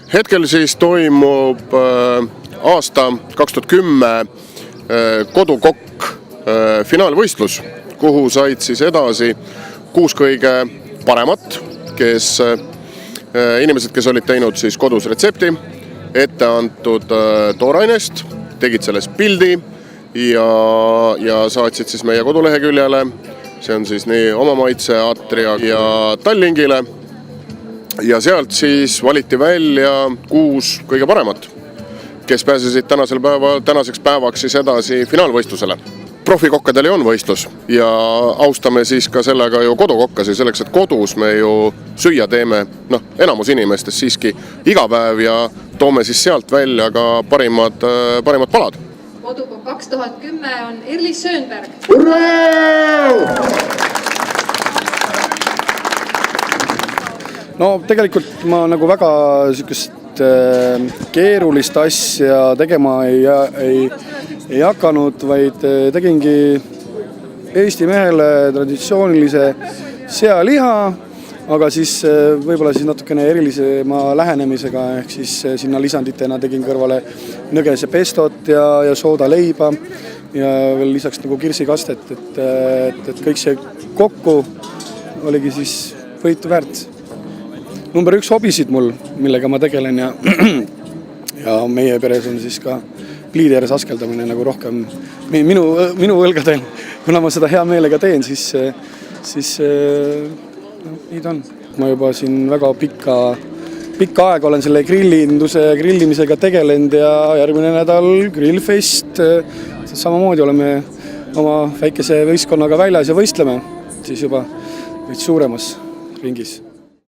Hetkel siis toimub aasta 2010 kodukokk finaalvõistlus, kuhu said siis edasi 6 kõige paremat, inimesed, kes olid teinud siis kodus retsepti, ette antud toorainest, tegid sellest pildi ja saatsid siis meie koduleheküljele. See on siis nii Oma Maitse, Atria ja Tallingile. Ja sealt siis valiti välja 6 kõige paremat, kes pääsesid tänaseks päevaks siis edasi finaalvõistlusele. Profikokkadel on võistlus ja austame siis ka sellega ju kodukokkasi, selleks, et kodus me ju süüa teeme, enamus inimestest siiski iga päev ja toome siis sealt välja ka parimad palad. Kodukokk 2010 on Erlis Söönberg. No tegelikult ma nagu väga sükest keerulist asja tegema ei hakanud, vaid tegingi Eesti mehele traditsioonilise sealiha, aga siis võib-olla siis natukene erilisema lähenemisega, ehk siis sinna lisanditena tegin kõrvale nõgese pestot ja soodaleiba ja veel lisaks nagu kirsikastet, et kõik see kokku oligi siis võitu väärt. Number 1 hobisid mul, millega ma tegelen ja meie peres on siis ka pliidieres askeldamine nagu rohkem minu õlgadel. Kuna ma seda hea meelega teen, siis nii ta on. Ma juba siin väga pikka aega olen selle grillimisega tegelenud ja järgmine nädal grillfest. Samamoodi oleme oma väikese võistkonnaga väljas ja võistleme siis juba suuremas ringis.